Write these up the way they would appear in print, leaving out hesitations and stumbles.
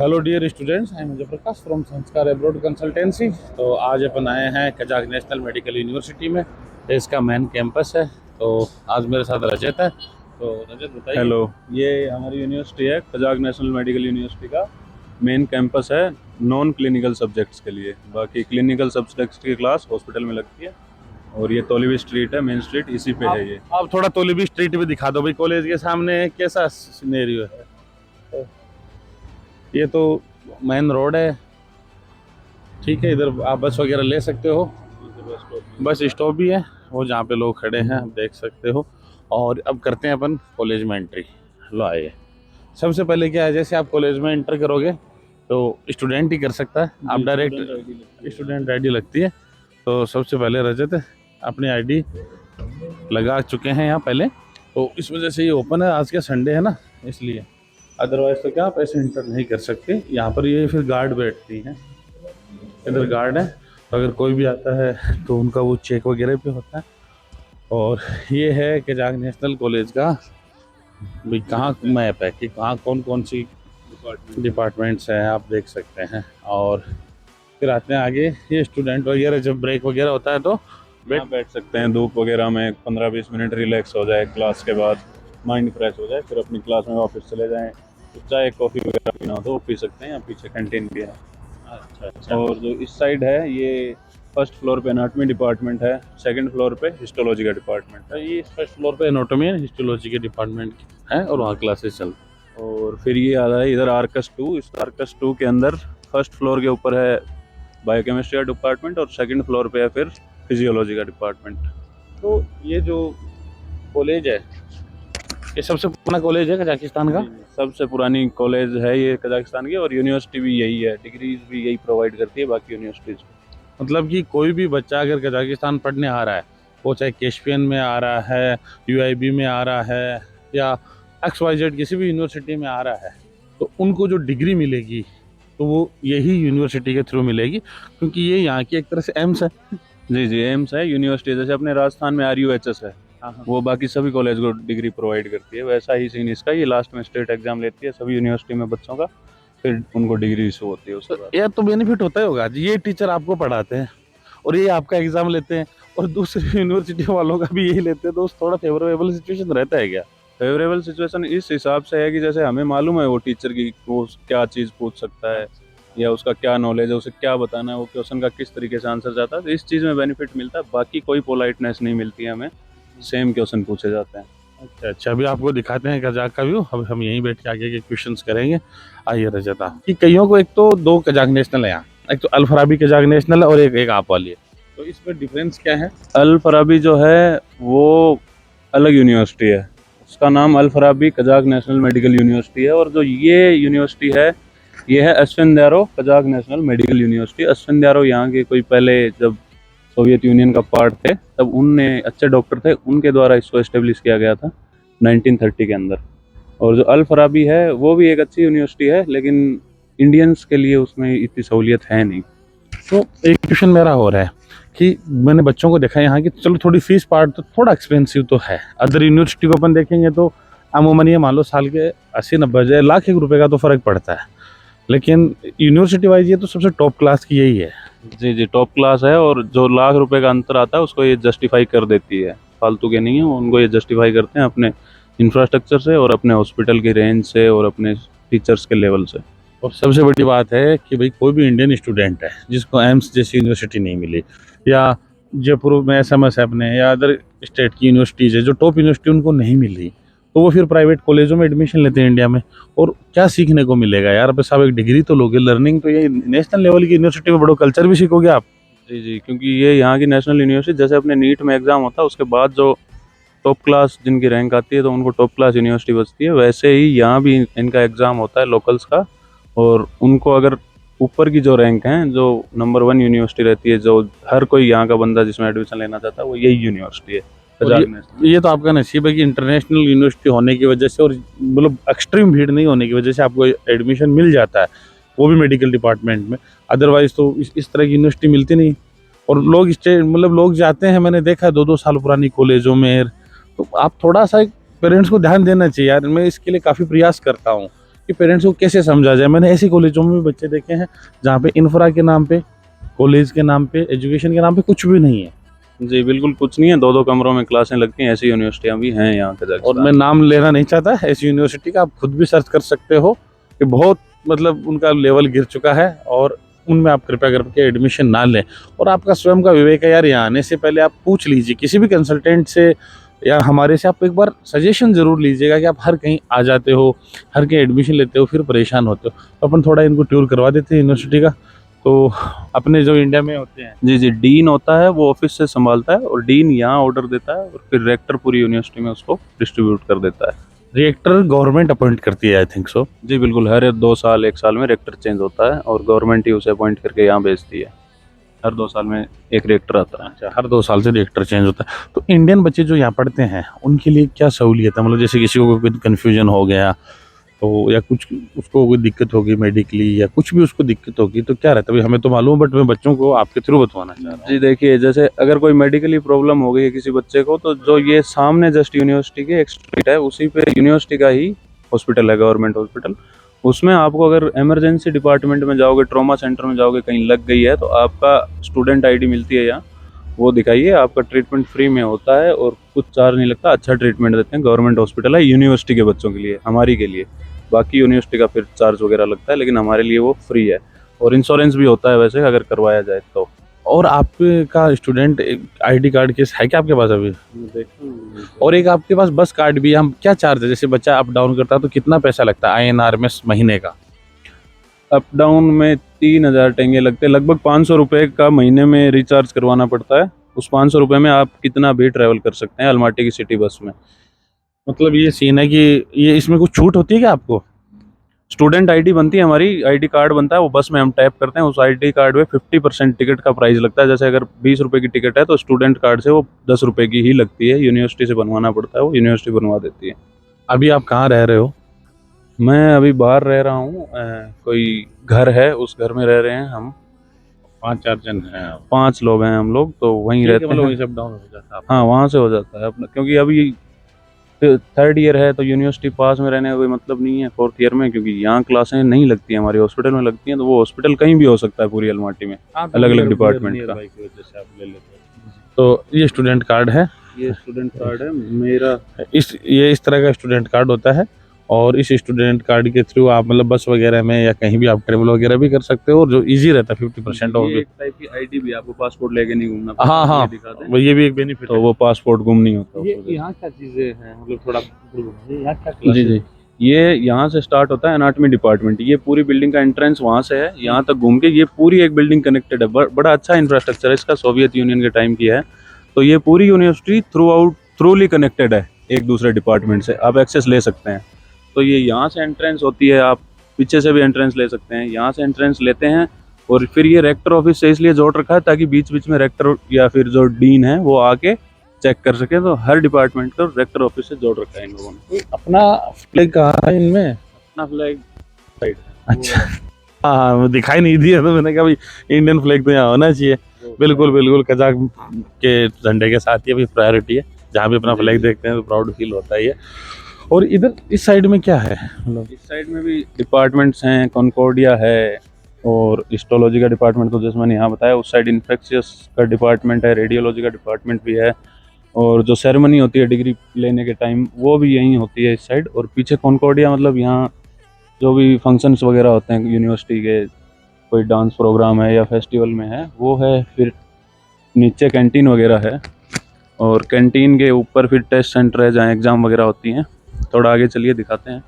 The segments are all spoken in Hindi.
Hello dear students, I am Ajay Prakash from Sanskar abroad consultancy. तो आज अपन आए हैं कजाक नेशनल मेडिकल यूनिवर्सिटी में। इसका मेन कैंपस है। तो आज मेरे साथ रजत है। तो रजत बताइए। हेलो, ये हमारी यूनिवर्सिटी है कजाक नेशनल मेडिकल यूनिवर्सिटी का मेन कैंपस है नॉन क्लिनिकल सब्जेक्ट्स के लिए। बाकी क्लिनिकल सब्जेक्ट्स की क्लास हॉस्पिटल में लगती है। और ये तोलिवी स्ट्रीट है, मेन स्ट्रीट इसी पे है ये। आप थोड़ा तोलिबी स्ट्रीट भी दिखा दो भाई। कॉलेज के सामने कैसा सिनेरियो है? ये तो मेन रोड है, ठीक है। इधर आप बस वगैरह ले सकते हो। बस स्टॉप भी है वो, जहाँ पे लोग खड़े हैं आप देख सकते हो। और अब करते हैं अपन कॉलेज में एंट्री। लो आइए। सबसे पहले क्या है, जैसे आप कॉलेज में एंटर करोगे तो स्टूडेंट ही कर सकता है। आप डायरेक्ट स्टूडेंट आईडी लगती है। तो सबसे पहले रजत अपनी आईडी लगा चुके हैं यहाँ पहले। तो इस वजह से ये ओपन है। आज का संडे है ना, इसलिए। अदरवाइज तो क्या आप ऐसे एंटर नहीं कर सकते। यहाँ पर ये फिर गार्ड बैठती हैं। इधर गार्ड है, तो अगर कोई भी आता है तो उनका वो चेक वगैरह भी होता है। और ये है कजाक नेशनल कॉलेज का भाई कहाँ मैप है कि कहाँ कौन कौन सी डिपार्टमेंट्स हैं, आप देख सकते हैं। और फिर आते हैं आगे। ये स्टूडेंट वगैरह जब ब्रेक वगैरह होता है तो बैठ सकते हैं धूप वगैरह में 15-20 मिनट रिलैक्स हो जाए, क्लास के बाद माइंड फ्रेश हो जाए, फिर अपनी क्लास में वापस चले जाएं। तो चाय कॉफ़ी वगैरह पीना हो तो वो पी सकते हैं। यहाँ पीछे कैंटीन भी है। अच्छा। और जो इस साइड है ये फर्स्ट फ्लोर पे एनाटॉमी डिपार्टमेंट है, सेकंड फ्लोर पे हिस्टोलॉजी का डिपार्टमेंट है। ये फर्स्ट फ्लोर पे एनाटॉमी एंड हिस्टोलॉजी के डिपार्टमेंट है और वहाँ क्लासेस चल। और फिर ये आ रहा है इधर आर्कस 2। इस आर्कस 2 के अंदर फर्स्ट फ्लोर के ऊपर है बायोकेमिस्ट्री का डिपार्टमेंट और सेकंड फ्लोर पे है फिर फिजियोलॉजी का डिपार्टमेंट। तो ये जो कॉलेज है, ये सबसे पुराना कॉलेज है कजाकिस्तान का। सबसे पुरानी कॉलेज है ये कजाकिस्तान की, और यूनिवर्सिटी भी यही है, डिग्रीज भी यही प्रोवाइड करती है बाकी यूनिवर्सिटीज। मतलब कि कोई भी बच्चा अगर कजाकिस्तान पढ़ने आ रहा है, वो चाहे कैस्पियन में आ रहा है, यूआईबी में आ रहा है, या XYZ किसी भी यूनिवर्सिटी में आ रहा है, तो उनको जो डिग्री मिलेगी तो वो यही यूनिवर्सिटी के थ्रू मिलेगी, क्योंकि ये यहाँ की एक तरह से एम्स है। जी, एम्स है यूनिवर्सिटी। जैसे अपने राजस्थान में RUHS है, वो बाकी सभी कॉलेज को डिग्री प्रोवाइड करती है, वैसा ही सीन इसका। ये लास्ट में स्टेट एग्जाम लेती है सभी यूनिवर्सिटी में बच्चों का, फिर उनको डिग्री इशू होती है उसके बाद। यह तो बेनिफिट होता ही होगा। ये टीचर आपको पढ़ाते हैं और ये आपका एग्जाम लेते हैं, और दूसरी यूनिवर्सिटी वालों का भी यही लेते हैं, तो थोड़ा फेवरेबल सिचुएशन रहता है क्या? फेवरेबल सिचुएशन इस हिसाब से है कि जैसे हमें मालूम है वो टीचर की वो क्या चीज़ पूछ सकता है या उसका क्या नॉलेज है, उसे क्या बताना है, वो क्वेश्चन का किस तरीके से आंसर जाता है, तो इस चीज़ में बेनिफिट मिलता है। बाकी कोई पोलाइटनेस नहीं मिलती है हमें, सेम क्वेश्चन पूछे जाते हैं। अच्छा, अभी आपको दिखाते हैं कजाक का व्यू। अब हम यहीं बैठ के आगे के क्वेश्चंस करेंगे। आइए रजता कि कईयों को, एक तो दो कजाक नेशनल है यहाँ, एक तो अल फराबी कजाक नेशनल है और एक आप वाली है। तो इसमें डिफरेंस क्या है? अल फराबी जो है वो अलग यूनिवर्सिटी है, उसका नाम Al Farabi Kazakh national medical university है। और जो ये यूनिवर्सिटी है ये है Asfendiyarov Kazakh national medical university. Asfendiyarov यहाँ के कोई पहले जब सोवियत यूनियन का पार्ट थे तब उनने अच्छे डॉक्टर थे, उनके द्वारा इसको इस्टेब्लिश किया गया था 1930 के अंदर। और जो अल फराबी है वो भी एक अच्छी यूनिवर्सिटी है, लेकिन इंडियंस के लिए उसमें इतनी सहूलियत है नहीं। तो एक क्वेश्चन मेरा हो रहा है कि मैंने बच्चों को देखा यहाँ की, चलो थोड़ी फीस पार्ट तो थोड़ा एक्सपेंसिव तो है। अदर यूनिवर्सिटी को अपन देखेंगे तो अमूमन ये मान लो साल के 80-90 लाख एक रुपए का तो फर्क पड़ता है, लेकिन यूनिवर्सिटी वाइज ये तो सबसे टॉप क्लास की यही है। जी, टॉप क्लास है। और जो लाख रुपए का अंतर आता है उसको ये जस्टिफाई कर देती है, फालतू के नहीं है, उनको ये जस्टिफाई करते हैं अपने इंफ्रास्ट्रक्चर से और अपने हॉस्पिटल की रेंज से और अपने टीचर्स के लेवल से। और सबसे बड़ी बात है कि भाई कोई भी इंडियन स्टूडेंट है जिसको एम्स जैसी यूनिवर्सिटी नहीं मिली, या जयपुर में SMS है अपने, या अदर स्टेट की यूनिवर्सिटीज़ है जो टॉप यूनिवर्सिटी उनको नहीं मिली, तो वो फिर प्राइवेट कॉलेजों में एडमिशन लेते हैं इंडिया में। और क्या सीखने को मिलेगा यार? बस आप एक डिग्री तो लोगे, लर्निंग तो ये नेशनल लेवल की यूनिवर्सिटी में बड़ो कल्चर भी सीखोगे आप। जी, क्योंकि ये यहाँ की नेशनल यूनिवर्सिटी, जैसे अपने नीट में एग्जाम होता है उसके बाद जो टॉप क्लास जिनकी रैंक आती है तो उनको टॉप क्लास यूनिवर्सिटी बचती है, वैसे ही यहाँ भी इनका एग्ज़ाम होता है लोकल्स का। और उनको अगर ऊपर की जो रैंक है, जो नंबर 1 यूनिवर्सिटी रहती है, जो हर कोई यहाँ का बंदा जिसमें एडमिशन लेना चाहता है, वो यही यूनिवर्सिटी है। ये तो आपका नसीब है कि इंटरनेशनल यूनिवर्सिटी होने की वजह से और मतलब एक्सट्रीम भीड़ नहीं होने की वजह से आपको एडमिशन मिल जाता है, वो भी मेडिकल डिपार्टमेंट में। अदरवाइज तो इस तरह की यूनिवर्सिटी मिलती नहीं। और लोग मतलब लोग जाते हैं, मैंने देखा है 2-2 साल पुरानी कॉलेजों में। तो आप थोड़ा सा पेरेंट्स को ध्यान देना चाहिए यार। मैं इसके लिए काफ़ी प्रयास करता हूँ कि पेरेंट्स को कैसे समझा जाए। मैंने ऐसे कॉलेजों में भी बच्चे देखे हैं जहाँ पे इंफ्रा के नाम पे, कॉलेज के नाम पे, एजुकेशन के नाम पे कुछ भी नहीं है। जी बिल्कुल कुछ नहीं है, 2-2 कमरों में क्लासें लगती हैं, ऐसी यूनिवर्सिटियां भी हैं यहाँ और कजाकिस्तान मैं में। नाम लेना नहीं चाहता ऐसी यूनिवर्सिटी का, आप खुद भी सर्च कर सकते हो कि बहुत मतलब उनका लेवल गिर चुका है, और उनमें आप कृपया करके एडमिशन ना लें। और आपका स्वयं का विवेक है यार, यहाँ आने से पहले आप पूछ लीजिए किसी भी कंसल्टेंट से या हमारे से, आप एक बार सजेशन जरूर लीजिएगा कि आप हर कहीं आ जाते हो, हर कहीं एडमिशन लेते हो, फिर परेशान होते हो। तो अपन थोड़ा इनको टूर करवा देते हैं यूनिवर्सिटी का। तो अपने जो इंडिया में होते हैं, जी जी, डीन होता है वो ऑफिस से संभालता है, और डीन यहाँ ऑर्डर देता है और फिर रेक्टर पूरी यूनिवर्सिटी में उसको डिस्ट्रीब्यूट कर देता है। रिएक्टर गवर्नमेंट अपॉइंट करती है, आई थिंक सो। जी बिल्कुल, हर 2 साल 1 साल में रेक्टर चेंज होता है और गवर्नमेंट ही उसे अपॉइंट करके यहाँ भेजती है। हर 2 साल में एक रेक्टर आता है। अच्छा, हर 2 साल से रिएक्टर चेंज होता है। तो इंडियन बच्चे जो यहाँ पढ़ते हैं उनके लिए क्या सहूलियत है? मतलब जैसे किसी को कोई कन्फ्यूजन हो गया तो, या कुछ उसको कोई दिक्कत होगी मेडिकली, या कुछ भी उसको दिक्कत होगी, तो क्या रहता है? भाई हमें तो मालूम है, बट मैं बच्चों को आपके थ्रू बतवाना चाह रहा हूँ। जी देखिए, जैसे अगर कोई मेडिकली प्रॉब्लम हो गई है किसी बच्चे को, तो जो ये सामने जस्ट यूनिवर्सिटी के एक स्ट्रीट है, उसी पे यूनिवर्सिटी का ही हॉस्पिटल है, गवर्नमेंट हॉस्पिटल। उसमें आपको अगर इमरजेंसी डिपार्टमेंट में जाओगे, ट्रॉमा सेंटर में जाओगे, कहीं लग गई है, तो आपका स्टूडेंट आईडी मिलती है यहाँ, वो दिखाइए, आपका ट्रीटमेंट फ्री में होता है और कुछ चार्ज नहीं लगता। अच्छा ट्रीटमेंट देते हैं, गवर्नमेंट हॉस्पिटल है यूनिवर्सिटी के बच्चों के लिए, हमारी के लिए। बाकी यूनिवर्सिटी का फिर चार्ज वगैरह लगता है, लेकिन हमारे लिए वो फ्री है। और इंश्योरेंस भी होता है वैसे, अगर करवाया जाए तो। और आपका स्टूडेंट आईडी कार्ड केस है क्या आपके पास अभी? और एक आपके पास बस कार्ड भी है, हम क्या चार्ज है? जैसे बच्चा अप डाउन करता है तो कितना पैसा लगता है INR में महीने का? अप डाउन में 3,000 टेंगे लगते हैं, लगभग 500 रुपये का महीने में रिचार्ज करवाना पड़ता है। उस 500 रुपये में आप कितना भी ट्रैवल कर सकते हैं अलमाटी की सिटी बस में। मतलब ये सीन है कि ये इसमें कुछ छूट होती है क्या आपको? स्टूडेंट आईडी बनती है, हमारी आईडी कार्ड बनता है, वो बस में हम टैप करते हैं, उस आईडी कार्ड में 50% टिकट का प्राइस लगता है। जैसे अगर 20 रुपये की टिकट है तो स्टूडेंट कार्ड से वो 10 रुपये की ही लगती है, यूनिवर्सिटी से बनवाना पड़ता है, वो यूनिवर्सिटी बनवा देती है। अभी आप कहाँ रह रहे हो? मैं अभी बाहर रह रहा हूँ, कोई घर है, उस घर में रह रहे हैं हम। 5-4 जन हैं आप? 5 लोग हैं हम लोग, तो वहीं ठीक है, रहते मतलब हैं। वहीं से अप डाउन हो जाता है आपका। हाँ, वहाँ से हो जाता है अपना, क्योंकि अभी 3rd ईयर है तो यूनिवर्सिटी पास में रहने का कोई मतलब नहीं है 4th ईयर में, क्योंकि यहाँ क्लासें नहीं लगती हैं, हमारी हॉस्पिटल में लगती हैं। तो वो हॉस्पिटल कहीं भी हो सकता है पूरी अलमाटी में, हाँ, अलग अलग डिपार्टमेंट का। जैसे आप ले लेते हो। तो ये स्टूडेंट कार्ड है, ये स्टूडेंट कार्ड है मेरा। इस तरह का स्टूडेंट कार्ड होता है। और इस स्टूडेंट कार्ड के थ्रू आप मतलब बस वगैरह में या कहीं भी आप ट्रेवल वगैरह भी कर सकते हो, और जो इजी रहता है 50% ऑफ ये भी। एक टाइप की आईडी भी, आपको पासपोर्ट लेके नहीं घूमना हाँ पड़ता, हाँ, ये दिखा दें वो ये भी एक बेनिफिट तो वो पासपोर्ट गुम नहीं होता ये उसको। यहाँ क्या चीज़ें हैं, मतलब थोड़ा यहाँ क्या जी classes जी, ये यहाँ से स्टार्ट होता है एनाटॉमी डिपार्टमेंट। ये पूरी बिल्डिंग का एंट्रेंस वहाँ से है, यहाँ तक घूम के ये पूरी एक बिल्डिंग कनेक्टेड है। बड़ा अच्छा इंफ्रास्ट्रक्चर है इसका, सोवियत यूनियन के टाइम की है। तो ये पूरी यूनिवर्सिटी थ्रूली कनेक्टेड है एक दूसरे डिपार्टमेंट से, आप एक्सेस ले सकते हैं। तो ये यहाँ से एंट्रेंस होती है, आप पीछे से भी एंट्रेंस ले सकते हैं, यहाँ से एंट्रेंस लेते हैं। और फिर ये रेक्टर ऑफिस से इसलिए जोड़ रखा है ताकि बीच बीच में रेक्टर या फिर जो डीन है वो आके चेक कर सके। तो हर डिपार्टमेंट को रेक्टर ऑफिस से जोड़ रखा है इन लोगों ने। अपना फ्लैग कहाँ है इनमें? अपना फ्लैग साइड। अच्छा, हाँ हाँ, वो दिखाई नहीं दिया तो मैंने कहा भाई इंडियन फ्लैग तो यहाँ होना चाहिए। बिल्कुल बिल्कुल, कजाक के झंडे के साथ ही अभी प्रायोरिटी है, जहाँ भी अपना फ्लैग देखते हैं तो प्राउड फील होता ही है। और इधर इस साइड में क्या है? मतलब इस साइड में भी डिपार्टमेंट्स हैं, कॉन्कोर्डिया है और हिस्टोलॉजी का डिपार्टमेंट, तो जैसे मैंने यहाँ बताया। उस साइड इन्फेक्शियस का डिपार्टमेंट है, रेडियोलॉजी का डिपार्टमेंट भी है, और जो सेरेमनी होती है डिग्री लेने के टाइम वो भी यहीं होती है इस साइड। और पीछे कॉन्कोर्डिया, मतलब यहाँ जो भी फंक्शंस वगैरह होते हैं यूनिवर्सिटी के, कोई डांस प्रोग्राम है या फेस्टिवल में है वो है। फिर नीचे कैंटीन वगैरह है, और कैंटीन के ऊपर फिर टेस्ट सेंटर है जहाँ एग्ज़ाम वगैरह होती हैं। थोड़ा आगे चलिए दिखाते हैं।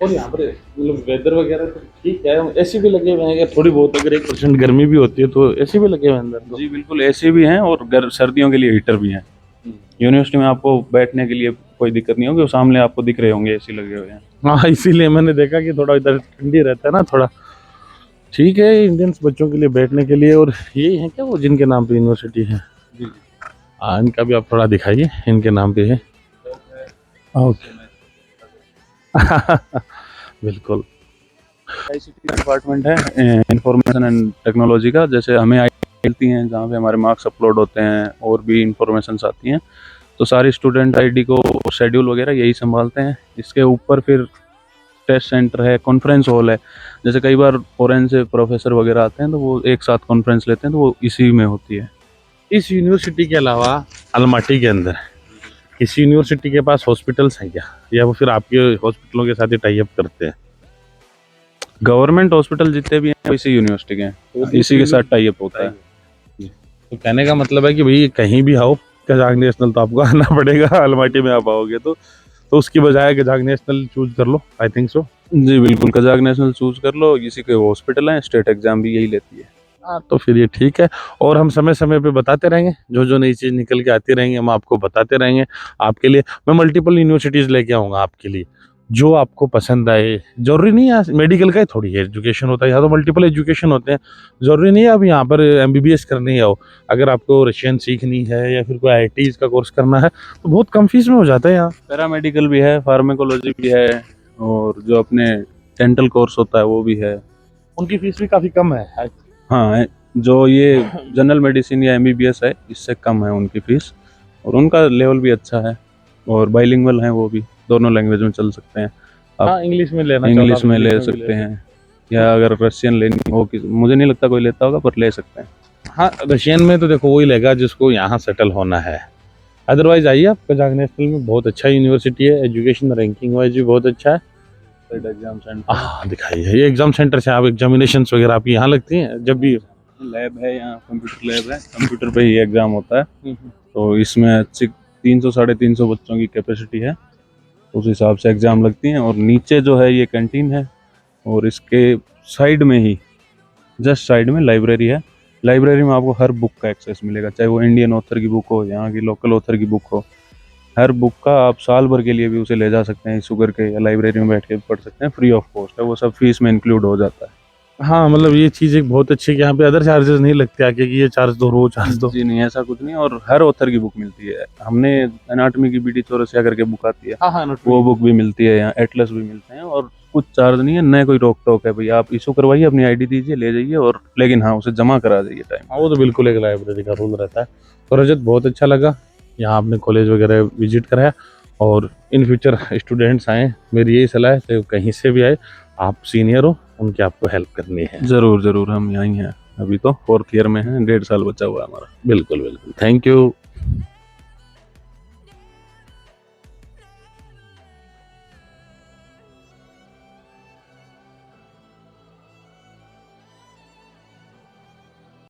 और यहाँ पर मतलब वेदर वगैरह तो ठीक है, एसी भी लगे हुए हैं क्या? थोड़ी बहुत अगर 1% गर्मी भी होती है तो एसी भी लगे हुए हैं अंदर तो? जी बिल्कुल, एसी भी हैं और सर्दियों के लिए हीटर भी हैं। यूनिवर्सिटी में आपको बैठने के लिए कोई दिक्कत नहीं होगी, वो सामने आपको दिख रहे होंगे एसी लगे हुए हैं। हाँ, इसीलिए मैंने देखा कि थोड़ा इधर ठंडी रहता है ना थोड़ा। ठीक है, इंडियंस बच्चों के लिए बैठने के लिए। और यही है क्या वो जिनके नाम पे यूनिवर्सिटी है? जी हाँ, इनका भी आप थोड़ा दिखाइए, इनके नाम पे है। ओके बिल्कुल। आईसीटी का डिपार्टमेंट है, इंफॉर्मेशन एंड टेक्नोलॉजी का। जैसे हमें आई मिलती हैं जहाँ पे हमारे मार्क्स अपलोड होते हैं और भी इंफॉर्मेशन आती हैं, तो सारी स्टूडेंट आईडी को शेड्यूल वगैरह यही संभालते हैं। इसके ऊपर फिर टेस्ट सेंटर है, कॉन्फ्रेंस हॉल है। जैसे कई बार फॉरेन से प्रोफेसर वगैरह आते हैं तो वो एक साथ कॉन्फ्रेंस लेते हैं, तो वो इसी में होती है। इस यूनिवर्सिटी के अलावा अलमाटी के अंदर इस यूनिवर्सिटी के पास हॉस्पिटल्स हैं क्या, या वो फिर आपके हॉस्पिटलों के साथ ही टाई अप करते हैं? गवर्नमेंट हॉस्पिटल जितने भी हैं इसी यूनिवर्सिटी के हैं, इसी के साथ टाई अप होता है। तो कहने का मतलब है कि भाई कहीं भी आओ कजाक नेशनल तो आपको आना पड़ेगा। अलमाटी में आप आओगे तो उसकी बजाय कजाक नेशनल चूज कर लो, आई थिंक सो। जी बिल्कुल, कजाक नेशनल चूज कर लो, इसी के हॉस्पिटल हैं, स्टेट एग्जाम भी यही लेती है। हाँ तो फिर ये ठीक है। और हम समय समय पे बताते रहेंगे, जो जो नई चीज़ निकल के आती रहेंगी हम आपको बताते रहेंगे। आपके लिए मैं मल्टीपल यूनिवर्सिटीज़ लेके आऊँगा आपके लिए, जो आपको पसंद आए। जरूरी नहीं है मेडिकल का ही थोड़ी है एजुकेशन होता है, यहाँ तो मल्टीपल एजुकेशन होते हैं। जरूरी नहीं है आप यहाँ पर MBBS करने ही आओ। अगर आपको रशियन सीखनी है या फिर कोई IITs का कोर्स करना है तो बहुत कम फीस में हो जाता है यहाँ। पैरामेडिकल भी है, फार्मेकोलॉजी भी है, और जो अपने डेंटल कोर्स होता है वो भी है। उनकी फीस भी काफ़ी कम है। हाँ, जो ये जनरल मेडिसिन या MBBS है इससे कम है उनकी फीस, और उनका लेवल भी अच्छा है, और बाइलिंगुअल हैं वो भी, दोनों लैंग्वेज में चल सकते हैं। हाँ इंग्लिश में लेना इंग्लिश में ले सकते हैं, या अगर रशियन लेनी हो, मुझे नहीं लगता कोई लेता होगा, पर ले सकते हैं। हाँ रशियन में तो देखो वही लेगा जिसको यहाँ सेटल होना है। अदरवाइज आइए आप कजाक नेशनल में, बहुत अच्छा यूनिवर्सिटी है, एजुकेशन रैंकिंग वाइज भी बहुत अच्छा है। एग्जाम सेंटर हाँ दिखाइए, ये एग्जाम सेंटर से आप एग्जामिनेशन वगैरह आपकी यहाँ लगती हैं जब भी? लैब है यहाँ, कंप्यूटर लैब है, कंप्यूटर पे ही एग्जाम होता है। तो इसमें अच्छी 300-350 बच्चों की कैपेसिटी है, उस हिसाब से एग्ज़ाम लगती हैं। और नीचे जो है ये कैंटीन है, और इसके साइड में ही, जस्ट साइड में लाइब्रेरी है। लाइब्रेरी में आपको हर बुक का एक्सेस मिलेगा, चाहे वो इंडियन ऑथर की बुक हो, यहाँ की लोकल ऑथर की बुक हो। हर बुक का आप साल भर के लिए भी उसे ले जा सकते हैं इशू करके, या लाइब्रेरी में बैठ के पढ़ सकते हैं, फ्री ऑफ कॉस्ट है, वो सब फीस में इंक्लूड हो जाता है। हाँ मतलब ये चीज़ एक बहुत अच्छी है कि यहाँ पे अदर चार्जेस नहीं लगते आके कि ये चार्ज दो वो चार्ज दो। जी नहीं, ऐसा कुछ नहीं। और हर ऑथर की बुक मिलती है। हमने एनाटॉमी की BD चौरसिया करके बुक आती है, हाँ वो बुक भी मिलती है यहाँ, एटलस भी मिलते हैं, और कुछ चार्ज नहीं है, न कोई रोक टोक है। भाई आप इशू करवाइए, अपनी ID दीजिए, ले जाइए, और लेकिन हाँ उसे जमा करा दीजिए टाइम। हाँ वो तो बिल्कुल एक लाइब्रेरी का रूल रहता है। तो रजत बहुत अच्छा लगा यहाँ आपने कॉलेज वगैरह विजिट कराया, और इन फ्यूचर स्टूडेंट्स आए, मेरी यही सलाह है चाहे कहीं से भी आए, आप सीनियर हो, उनकी आपको हेल्प करनी है। ज़रूर ज़रूर, हम यहीं हैं, अभी तो 4th ईयर में हैं, 1.5 साल बचा हुआ है हमारा। बिल्कुल बिल्कुल, थैंक यू।